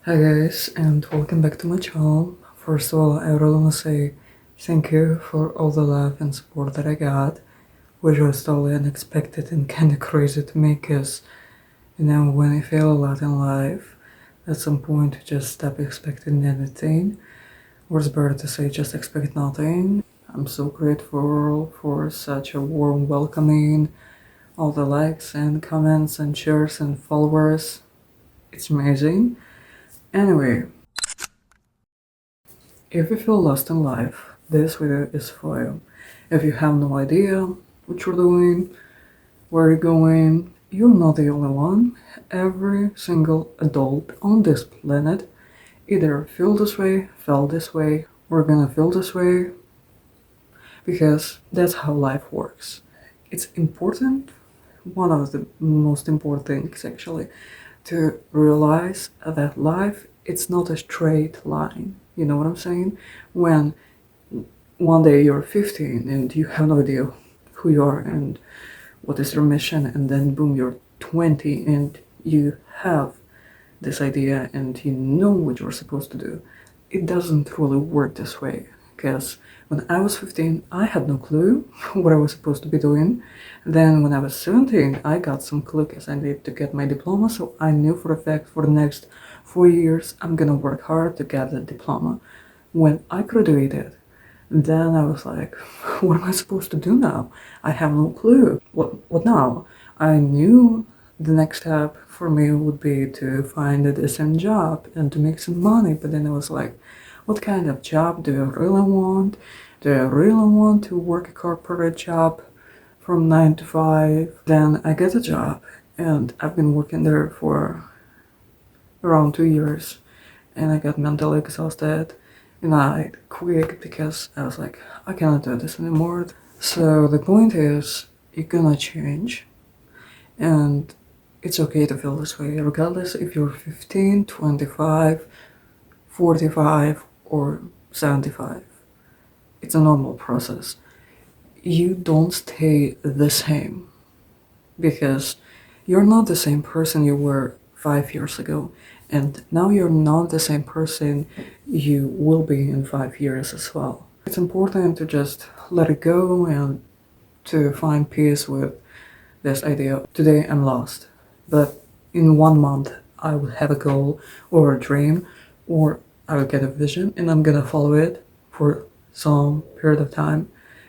Hi guys, and welcome back to my channel. First of all, I really want to say thank you for all the love and support that I got, which was totally unexpected and kind of crazy to me because, when you fail a lot in life, at some point you just stop expecting anything, or it's better to say just expect nothing. I'm so grateful for such a warm welcoming, all the likes and comments and shares and followers. It's amazing. Anyway, if you feel lost in life, this video is for you. If you have no idea what you're doing, where you're going, you're not the only one. Every single adult on this planet either feel this way, felt this way, or gonna feel this way, because that's how life works. It's important, one of the most important things actually, to realize that life, it's not a straight line. You know what I'm saying? When one day you're 15 and you have no idea who you are and what is your mission, and then boom, you're 20 and you have this idea and you know what you're supposed to do. It doesn't really work this way, because when I was 15, I had no clue what I was supposed to be doing. Then when I was 17, I got some clue because I needed to get my diploma, so I knew for a fact for the next 4 years I'm gonna work hard to get the diploma. When I graduated, then I was like, what am I supposed to do now? I have no clue. What now? I knew the next step for me would be to find a decent job and to make some money, but then I was like, what kind of job do I really want? Do I really want to work a corporate job from 9 to 5? Then I get a job, and I've been working there for around 2 years, and I got mentally exhausted, and I quit because I was like, I cannot do this anymore. So the point is, you're gonna change, and it's okay to feel this way, regardless if you're 15, 25, 45, or 75. It's a normal process. You don't stay the same, because you're not the same person you were 5 years ago, and now you're not the same person you will be in 5 years as well. It's important to just let it go and to find peace with this idea. Today I'm lost, but in 1 month I will have a goal or a dream, or I will get a vision and I'm gonna follow it for some period of time.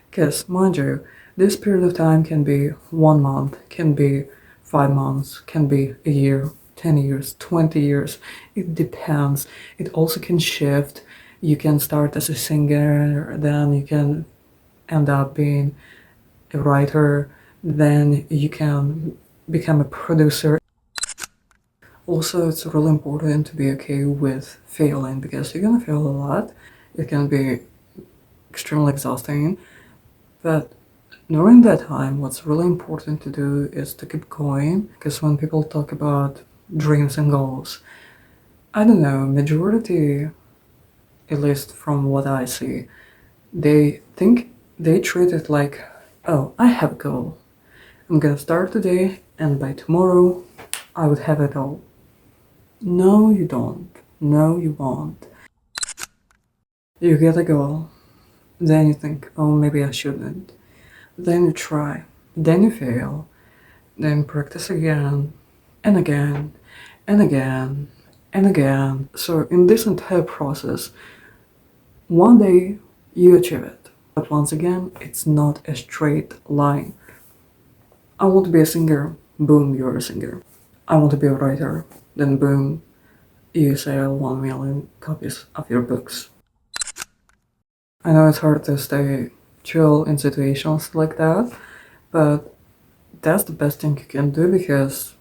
Because mind you, this period of time can be 1 month, can be 5 months, can be a year, 10 years, 20 years. It depends. It also can shift. You can start as a singer, then you can end up being a writer, then you can become a producer. Also, it's really important to be okay with failing, because you're gonna fail a lot. It can be extremely exhausting, but during that time, what's really important to do is to keep going, because when people talk about dreams and goals, I don't know, majority, at least from what I see, they treat it like, oh, I have a goal. I'm gonna start today, and by tomorrow, I would have it all. No, you don't. No, you won't. You get a goal, then you think, oh, maybe I shouldn't. Then you try, then you fail, then practice again, and again, and again, and again. So in this entire process, one day you achieve it. But once again, it's not a straight line. I want to be a singer, boom, you're a singer. I want to be a writer, then boom, you sell 1 million copies of your books. I know it's hard to stay chill in situations like that, but that's the best thing you can do, because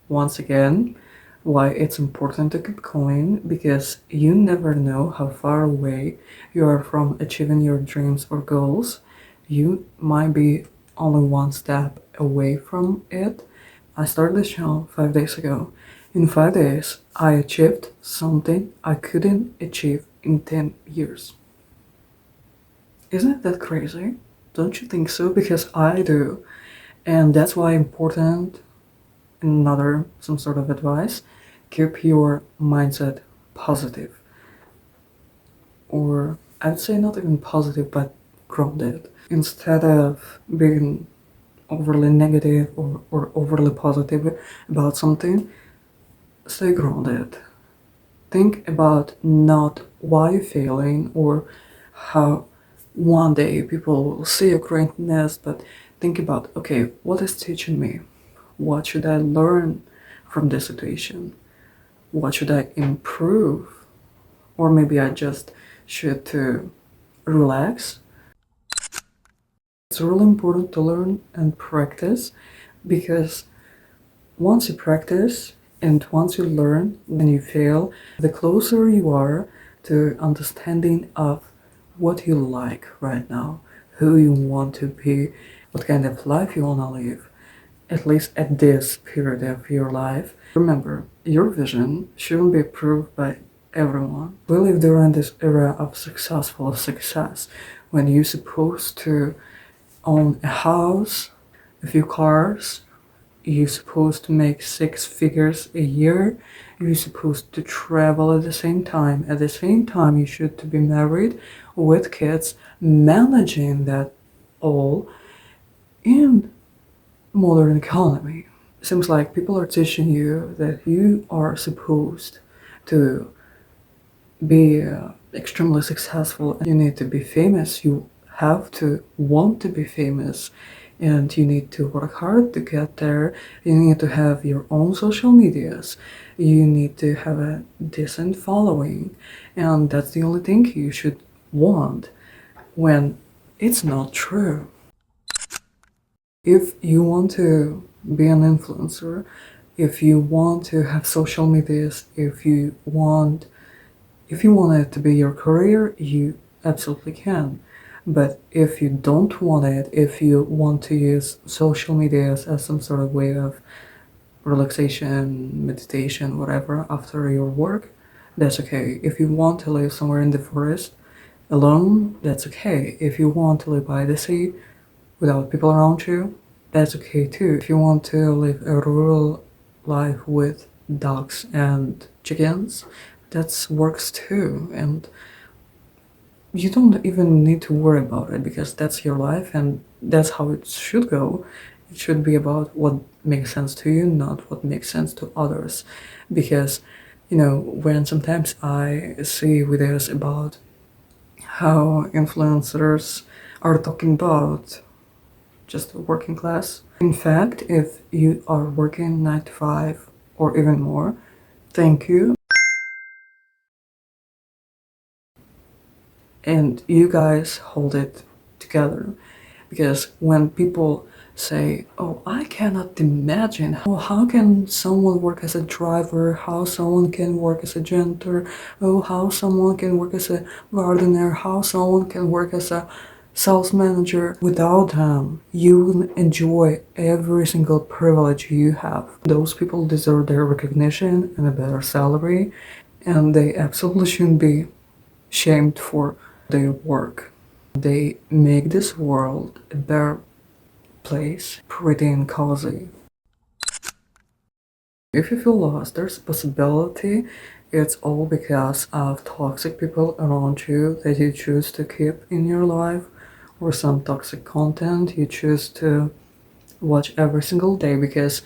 once again, why it's important to keep going, because you never know how far away you are from achieving your dreams or goals. You might be only one step away from it. I started this channel 5 days ago. In 5 days, I achieved something I couldn't achieve in 10 years. Isn't that crazy? Don't you think so? Because I do. And that's why important, some sort of advice, keep your mindset positive, or I'd say not even positive, but grounded. Instead of being overly negative or overly positive about something, stay grounded. Think about not why you're failing or how one day people will see your greatness, but think about, okay, what is teaching me? What should I learn from this situation? What should I improve? Or maybe I just should to relax. It's really important to learn and practice, because once you practice and once you learn, when you fail, the closer you are to understanding of what you like right now, who you want to be, what kind of life you want to live, at least at this period of your life. Remember, your vision shouldn't be approved by everyone. We live during this era of successful success, when you're supposed to own a house, a few cars, you're supposed to make 6 figures a year, you're supposed to travel at the same time. At the same time, you should to be married with kids, managing that all in modern economy. Seems like people are teaching you that you are supposed to be extremely successful. You need to be famous. You have to want to be famous, and you need to work hard to get there. You need to have your own social medias. You need to have a decent following, and that's the only thing you should want, when it's not true. If you want to be an influencer, if you want to have social medias, if you want it to be your career, you absolutely can. But if you don't want it, if you want to use social medias as some sort of way of relaxation, meditation, whatever, after your work, that's okay. If you want to live somewhere in the forest alone, that's okay. If you want to live by the sea without people around you, that's okay too. If you want to live a rural life with dogs and chickens, that works too. And you don't even need to worry about it, because that's your life and that's how it should go. It should be about what makes sense to you, not what makes sense to others. Because, when sometimes I see videos about how influencers are talking about just working class. In fact, if you are working 9 to 5 or even more, thank you. And you guys hold it together. Because when people say, oh, I cannot imagine, how can someone work as a driver, how someone can work as a janitor, how someone can work as a gardener, how someone can work as a sales manager. Without them, you will enjoy every single privilege you have. Those people deserve their recognition and a better salary, and they absolutely shouldn't be shamed for their work. They make this world a better place, pretty and cozy. If you feel lost, there's a possibility it's all because of toxic people around you that you choose to keep in your life, or some toxic content you choose to watch every single day. Because,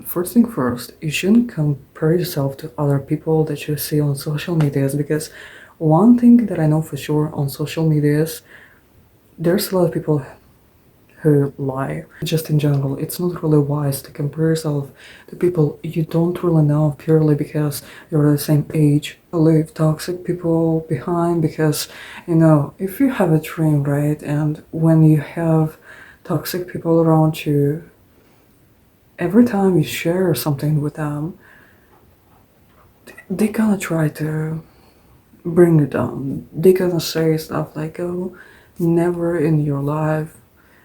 first thing first, you shouldn't compare yourself to other people that you see on social medias, because one thing that I know for sure on social medias, there's a lot of people who lie. Just in general, it's not really wise to compare yourself to people you don't really know purely because you're the same age. Leave toxic people behind, because, if you have a dream, right, and when you have toxic people around you, every time you share something with them, they gonna try to bring you down. They gonna say stuff like, oh, never in your life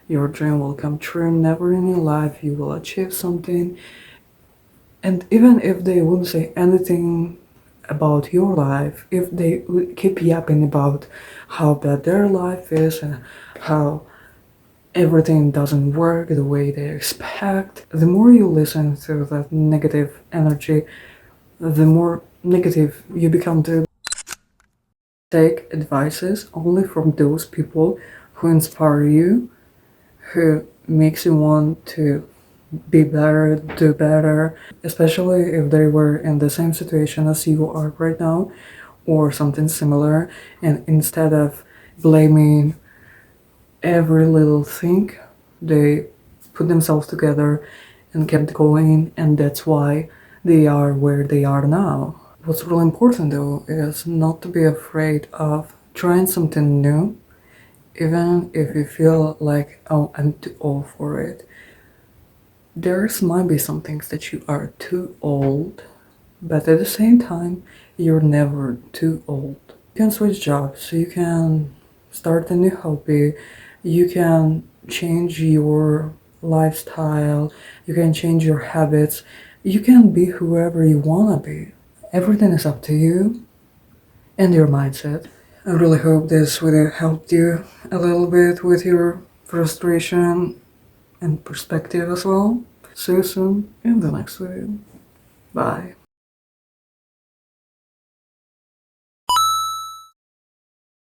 your dream will come true, never in your life you will achieve something. And even if they wouldn't say anything about your life, if they would keep yapping about how bad their life is and how everything doesn't work the way they expect, the more you listen to that negative energy, the more negative. You become to take advices only from those people who inspire you, who makes you want to be better, do better, especially if they were in the same situation as you are right now or something similar. And instead of blaming every little thing, they put themselves together and kept going, and that's why they are where they are now. What's really important though is not to be afraid of trying something new, even if you feel like, oh, I'm too old for it. There's might be some things that you are too old, but at the same time, you're never too old. You can switch jobs, you can start a new hobby, you can change your lifestyle, you can change your habits, you can be whoever you wanna be. Everything is up to you and your mindset. I really hope this video helped you a little bit with your frustration and perspective as well. See you soon in the next video. Bye.